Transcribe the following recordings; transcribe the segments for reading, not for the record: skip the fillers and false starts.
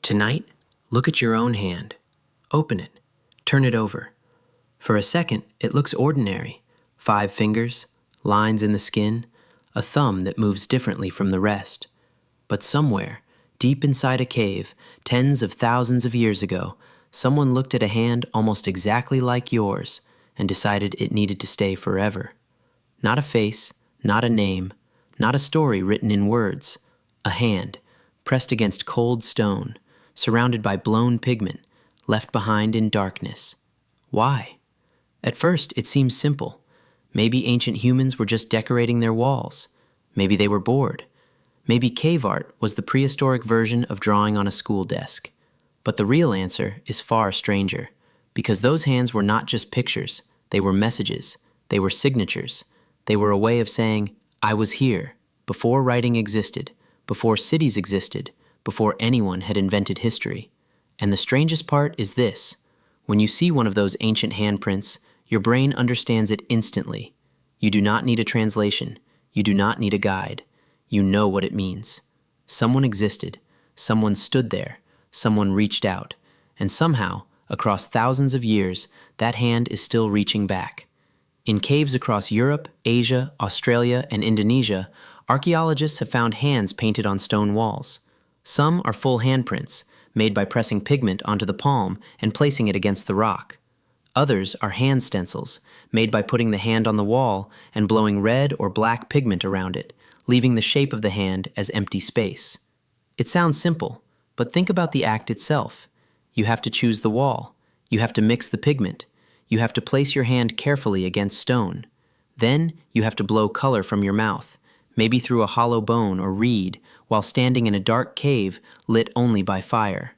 Tonight, look at your own hand. Open it. Turn it over. For a second, it looks ordinary. 5 fingers, lines in the skin, a thumb that moves differently from the rest. But somewhere, deep inside a cave, tens of thousands of years ago, someone looked at a hand almost exactly like yours and decided it needed to stay forever. Not a face, not a name, not a story written in words. A hand, pressed against cold stone, surrounded by blown pigment, left behind in darkness. Why? At first, it seems simple. Maybe ancient humans were just decorating their walls. Maybe they were bored. Maybe cave art was the prehistoric version of drawing on a school desk. But the real answer is far stranger, because those hands were not just pictures. They were messages. They were signatures. They were a way of saying, I was here, before writing existed, before cities existed, before anyone had invented history. And the strangest part is this. When you see one of those ancient handprints, your brain understands it instantly. You do not need a translation. You do not need a guide. You know what it means. Someone existed. Someone stood there. Someone reached out. And somehow, across thousands of years, that hand is still reaching back. In caves across Europe, Asia, Australia, and Indonesia, archaeologists have found hands painted on stone walls. Some are full handprints, made by pressing pigment onto the palm and placing it against the rock. Others are hand stencils, made by putting the hand on the wall and blowing red or black pigment around it, leaving the shape of the hand as empty space. It sounds simple, but think about the act itself. You have to choose the wall. You have to mix the pigment. You have to place your hand carefully against stone. Then you have to blow color from your mouth, maybe through a hollow bone or reed, while standing in a dark cave lit only by fire.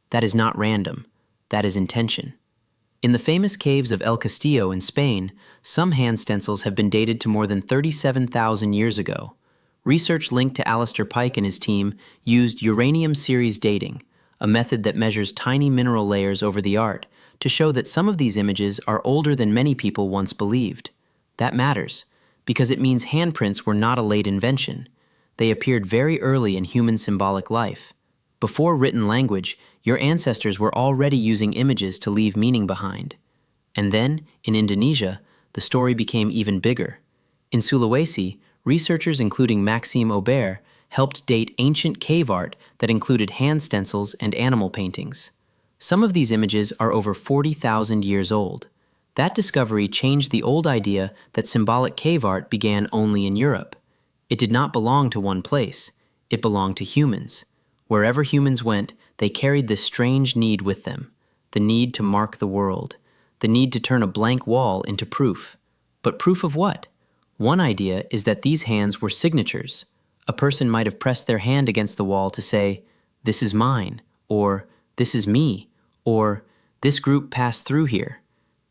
That is not random. That is intention. In the famous caves of El Castillo in Spain, some hand stencils have been dated to more than 37,000 years ago. Research linked to Alistair Pike and his team used uranium series dating, a method that measures tiny mineral layers over the art, to show that some of these images are older than many people once believed. That matters, because it means handprints were not a late invention. They appeared very early in human symbolic life. Before written language, your ancestors were already using images to leave meaning behind. And then, in Indonesia, the story became even bigger. In Sulawesi, researchers including Maxime Aubert helped date ancient cave art that included hand stencils and animal paintings. Some of these images are over 40,000 years old. That discovery changed the old idea that symbolic cave art began only in Europe. It did not belong to one place. It belonged to humans. Wherever humans went, they carried this strange need with them, the need to mark the world, the need to turn a blank wall into proof. But proof of what? One idea is that these hands were signatures. A person might have pressed their hand against the wall to say, "This is mine," or "This is me," or "This group passed through here."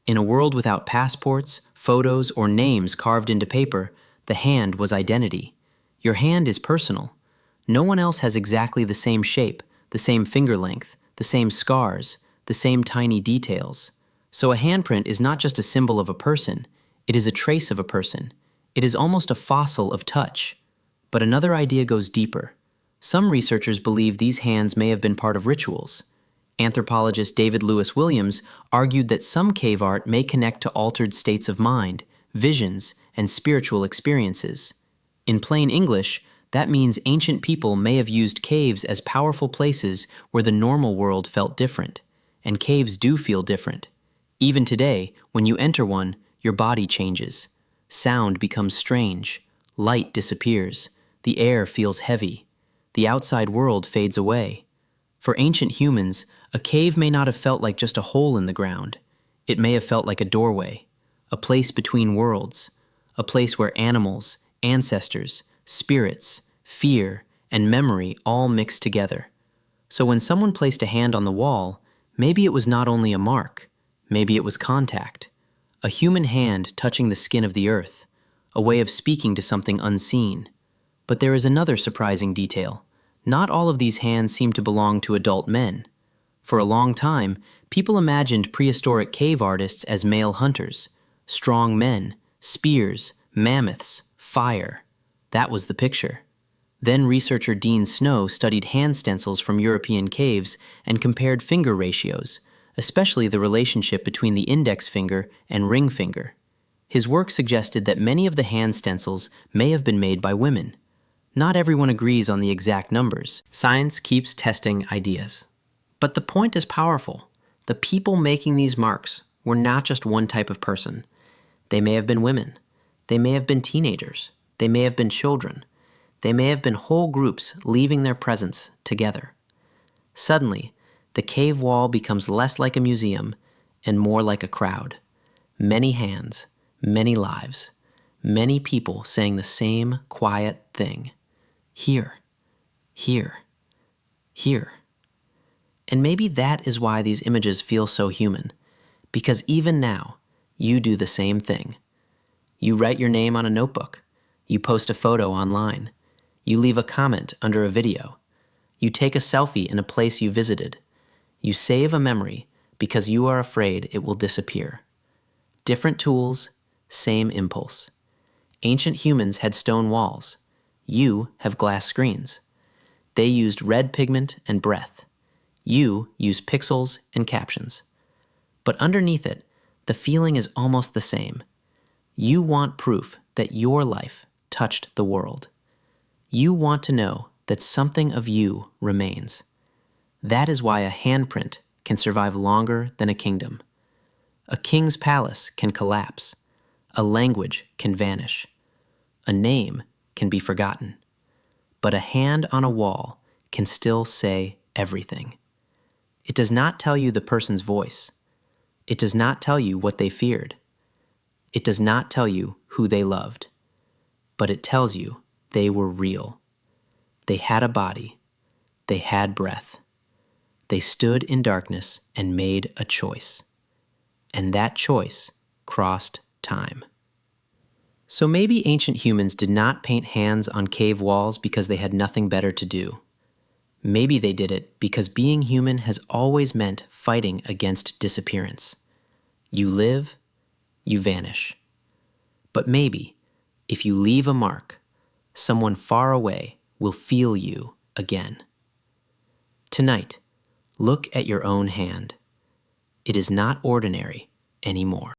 In a world without passports, photos, or names carved into paper, the hand was identity. Your hand is personal. No one else has exactly the same shape, the same finger length, the same scars, the same tiny details. So a handprint is not just a symbol of a person, it is a trace of a person. It is almost a fossil of touch. But another idea goes deeper. Some researchers believe these hands may have been part of rituals. Anthropologist David Lewis Williams argued that some cave art may connect to altered states of mind, visions, and spiritual experiences. In plain English, that means ancient people may have used caves as powerful places where the normal world felt different. And caves do feel different. Even today, when you enter one, your body changes. Sound becomes strange. Light disappears. The air feels heavy. The outside world fades away. For ancient humans, a cave may not have felt like just a hole in the ground. It may have felt like a doorway, a place between worlds, a place where animals, ancestors, spirits, fear, and memory all mixed together. So when someone placed a hand on the wall, maybe it was not only a mark, maybe it was contact. A human hand touching the skin of the earth, a way of speaking to something unseen. But there is another surprising detail. Not all of these hands seem to belong to adult men. For a long time, people imagined prehistoric cave artists as male hunters, strong men, spears, mammoths, fire. That was the picture. Then researcher Dean Snow studied hand stencils from European caves and compared finger ratios, especially the relationship between the index finger and ring finger. His work suggested that many of the hand stencils may have been made by women. Not everyone agrees on the exact numbers. Science keeps testing ideas. But the point is powerful. The people making these marks were not just one type of person. They may have been women. They may have been teenagers. They may have been children. They may have been whole groups leaving their presence together. Suddenly, the cave wall becomes less like a museum and more like a crowd. Many hands, many lives, many people saying the same quiet thing. Here, here, here. And maybe that is why these images feel so human, because even now, you do the same thing. You write your name on a notebook. You post a photo online. You leave a comment under a video. You take a selfie in a place you visited. You save a memory because you are afraid it will disappear. Different tools, same impulse. Ancient humans had stone walls. You have glass screens. They used red pigment and breath. You use pixels and captions. But underneath it, the feeling is almost the same. You want proof that your life touched the world. You want to know that something of you remains. That is why a handprint can survive longer than a kingdom. A king's palace can collapse. A language can vanish. A name can be forgotten. But a hand on a wall can still say everything. It does not tell you the person's voice. It does not tell you what they feared. It does not tell you who they loved. But it tells you they were real. They had a body. They had breath. They stood in darkness and made a choice. And that choice crossed time. So maybe ancient humans did not paint hands on cave walls because they had nothing better to do. Maybe they did it because being human has always meant fighting against disappearance. You live, you vanish. But maybe, if you leave a mark, someone far away will feel you again. Tonight, look at your own hand. It is not ordinary anymore.